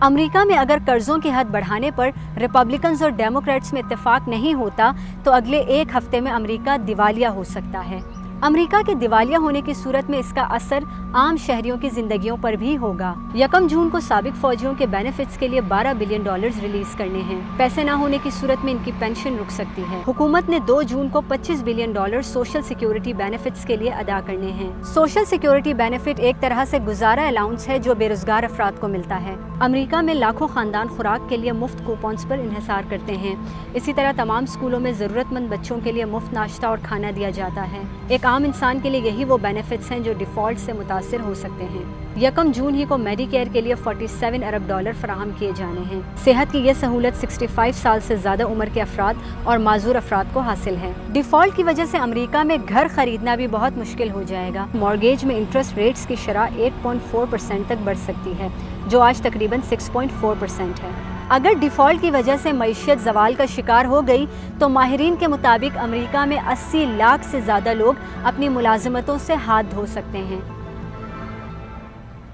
امریکہ میں اگر قرضوں کی حد بڑھانے پر ریپبلکنز اور ڈیموکریٹس میں اتفاق نہیں ہوتا تو اگلے ایک ہفتے میں امریکہ دیوالیہ ہو سکتا ہے۔ امریکہ کے دیوالیہ ہونے کی صورت میں اس کا اثر عام شہریوں کی زندگیوں پر بھی ہوگا۔ 1 جون کو سابق فوجیوں کے بینیفٹس کے لیے $12 بلین ریلیز کرنے ہیں۔ پیسے نہ ہونے کی صورت میں ان کی پینشن رک سکتی ہے۔ حکومت نے 2 جون کو $25 بلین سوشل سیکیورٹی بینیفٹس کے لیے ادا کرنے ہیں۔ سوشل سیکیورٹی بینیفٹ ایک طرح سے گزارا الاؤنس ہے جو بے روزگار افراد کو ملتا ہے۔ امریکہ میں لاکھوں خاندان خوراک کے لیے مفت کوپنز پر انحصار کرتے ہیں۔ اسی طرح تمام اسکولوں میں ضرورت مند بچوں کے لیے مفت ناشتہ اور کھانا دیا جاتا ہے۔ ایک عام انسان کے لیے یہی وہ بینیفٹس ہیں جو ڈیفالٹ سے متاثر ہو سکتے ہیں۔ 1 جون ہی کو میڈی کیئر کے لیے $47 ارب فراہم کیے جانے ہیں۔ صحت کی یہ سہولت 65 سال سے زیادہ عمر کے افراد اور معذور افراد کو حاصل ہے۔ ڈیفالٹ کی وجہ سے امریکہ میں گھر خریدنا بھی بہت مشکل ہو جائے گا۔ مارگیج میں انٹرسٹ ریٹس کی شرح 8.4% تک بڑھ سکتی ہے، جو آج تقریباً 6.4% ہے۔ اگر ڈیفالٹ کی وجہ سے معیشت زوال کا شکار ہو گئی تو ماہرین کے مطابق امریکہ میں 80 لاکھ سے زیادہ لوگ اپنی ملازمتوں سے ہاتھ دھو سکتے ہیں۔